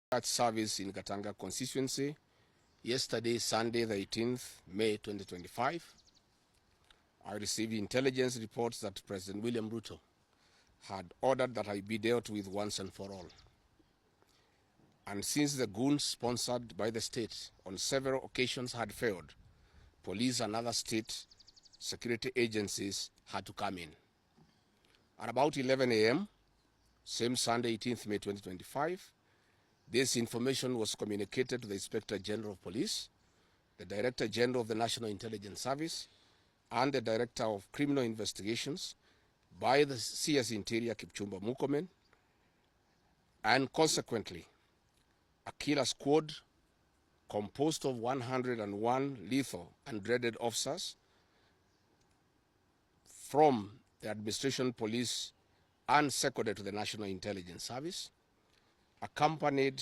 That service in Gatanga constituency yesterday, Sunday, the 18th May 2025. I received intelligence reports that President William Ruto had ordered that I be dealt with once and for all. And since the goons sponsored by the state on several occasions had failed, police and other state security agencies had to come in. At about 11 a.m., same Sunday, 18th May 2025, this information was communicated to the Inspector General of Police, the Director General of the National Intelligence Service, and the Director of Criminal Investigations by the CS Interior Kipchumba Murkomen, and consequently, a killer squad composed of 101 lethal and dreaded officers from the Administration Police and seconded to the National Intelligence Service, accompanied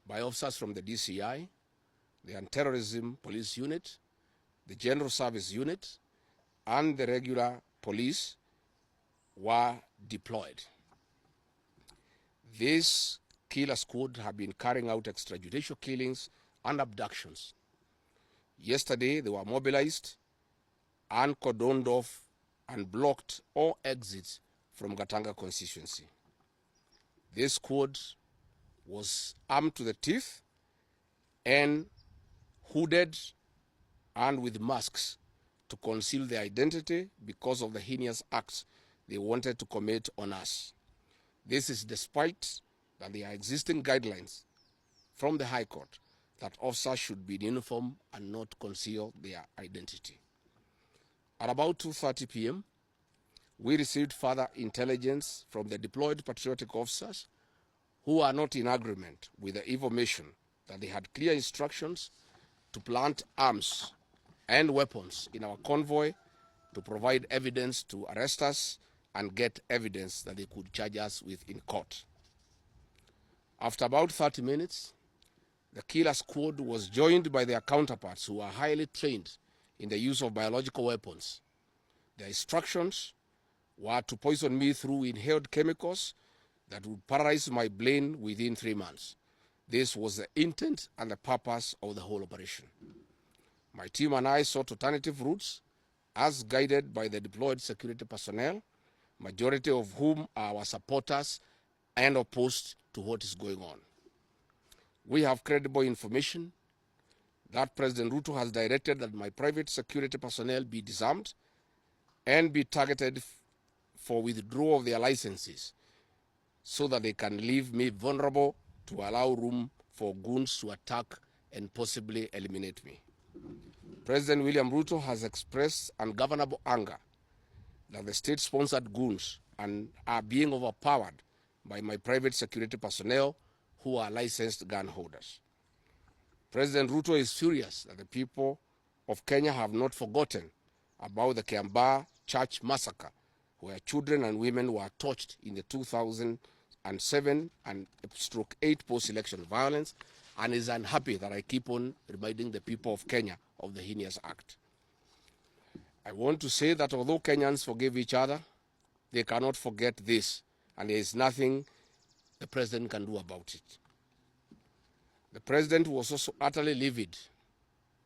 by officers from the DCI, the Anti-Terrorism Police Unit, the General Service Unit, and the regular police were deployed. This killer squad have been carrying out extrajudicial killings and abductions. Yesterday, they were mobilized and cordoned off and blocked all exits from Gatanga constituency. This squad was armed to the teeth and hooded and with masks to conceal their identity because of the heinous acts they wanted to commit on us. This is despite that there are existing guidelines from the High Court that officers should be in uniform and not conceal their identity. At about 2:30 p.m., we received further intelligence from the deployed patriotic officers who are not in agreement with the information that they had clear instructions to plant arms and weapons in our convoy to provide evidence to arrest us and get evidence that they could charge us with in court. After about 30 minutes, the killer squad was joined by their counterparts who are highly trained in the use of biological weapons. Their instructions were to poison me through inhaled chemicals that would paralyze my brain within 3 months. This was the intent and the purpose of the whole operation. My team and I sought alternative routes as guided by the deployed security personnel, majority of whom are our supporters and opposed to what is going on. We have credible information that President Ruto has directed that my private security personnel be disarmed and be targeted for withdrawal of their licenses so that they can leave me vulnerable to allow room for goons to attack and possibly eliminate me. President William Ruto has expressed ungovernable anger that the state-sponsored goons are being overpowered by my private security personnel who are licensed gun holders. President Ruto is furious that the people of Kenya have not forgotten about the Kiambaa church massacre, where children and women were tortured in the 2007 and /8 post-election violence, and is unhappy that I keep on reminding the people of Kenya of the heinous act. I want to say that although Kenyans forgive each other, they cannot forget this, and there is nothing the president can do about it. The president was also utterly livid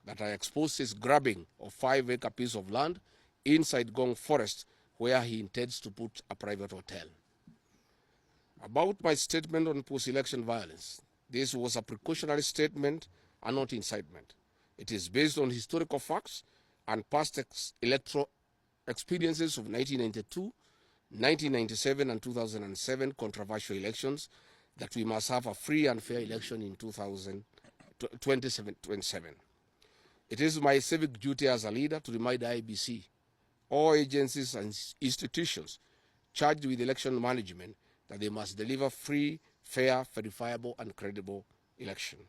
that I exposed his grabbing of 5-acre piece of land inside Gong Forest, where he intends to put a private hotel. About my statement on post-election violence, this was a precautionary statement and not incitement. It is based on historical facts and past electoral experiences of 1992, 1997, and 2007 controversial elections that we must have a free and fair election in 2027. It is my civic duty as a leader to remind IEBC, all agencies and institutions charged with election management, that they must deliver free, fair, verifiable, and credible election.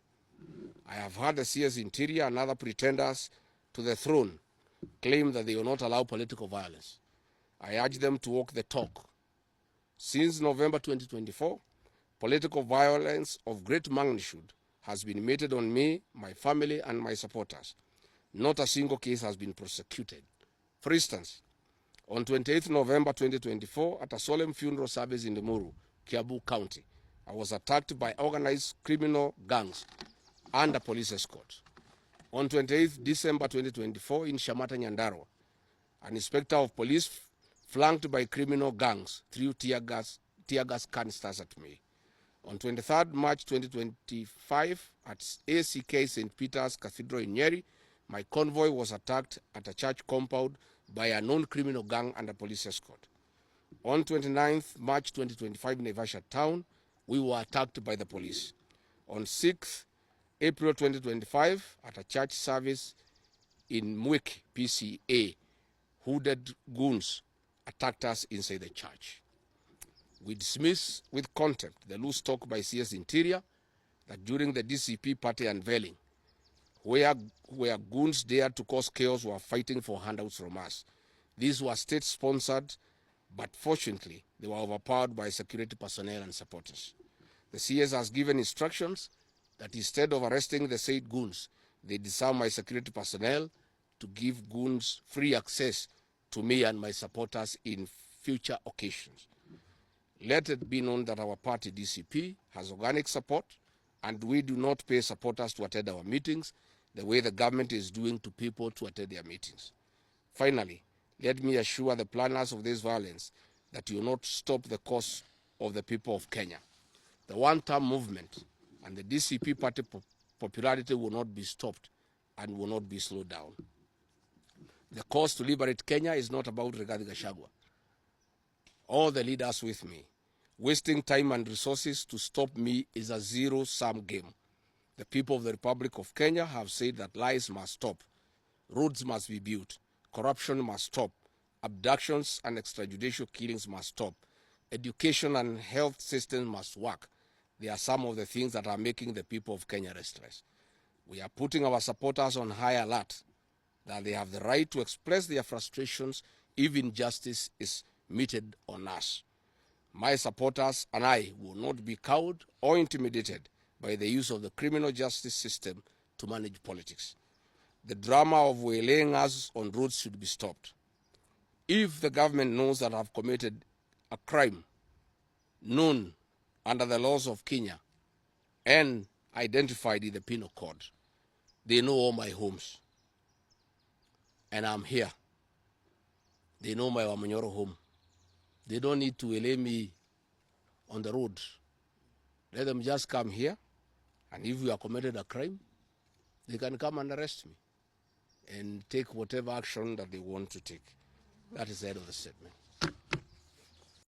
I have heard the CS Interior and other pretenders to the throne claim that they will not allow political violence. I urge them to walk the talk. Since November 2024, political violence of great magnitude has been meted on me, my family, and my supporters. Not a single case has been prosecuted. For instance, on 28th November 2024, at a solemn funeral service in Limuru, Kiambu County, I was attacked by organized criminal gangs under police escort. On 28th December 2024 in Shamata, Nyandarua, an inspector of police flanked by criminal gangs threw tear gas canisters at me. On 23rd March 2025 at EACC St. Peter's Cathedral in Nyeri, my convoy was attacked at a church compound by a known criminal gang under police escort. On 29th March 2025 in Naivasha town, we were attacked by the police. On 6th April 2025 at a church service in Mwiki, PCA, hooded goons attacked us inside the church. We dismiss with contempt the loose talk by CS Interior that during the DCP party unveiling, where goons dared to cause chaos were fighting for handouts from us. These were state-sponsored, but fortunately, they were overpowered by security personnel and supporters. The CS has given instructions that instead of arresting the said goons, they disarm my security personnel to give goons free access to me and my supporters in future occasions. Let it be known that our party, DCP, has organic support, and we do not pay supporters to attend our meetings the way the government is doing to people to attend their meetings. Finally, let me assure the planners of this violence that you will not stop the cause of the people of Kenya. The one-term movement and the DCP party popularity will not be stopped and will not be slowed down. The cause to liberate Kenya is not about Gachagua. All the leaders with me. Wasting time and resources to stop me is a zero-sum game. The people of the Republic of Kenya have said that lies must stop, roads must be built, corruption must stop, abductions and extrajudicial killings must stop, education and health systems must work. They are some of the things that are making the people of Kenya restless. We are putting our supporters on high alert that they have the right to express their frustrations if injustice is meted on us. My supporters and I will not be cowed or intimidated by the use of the criminal justice system to manage politics. The drama of waylaying us on roads should be stopped. If the government knows that I have committed a crime known under the laws of Kenya and identified in the penal code, they know all my homes. And I'm here. They know my Wamanyoro home. They don't need to waylay me on the road. Let them just come here, and if we have committed a crime, they can come and arrest me and take whatever action that they want to take. That is the end of the statement.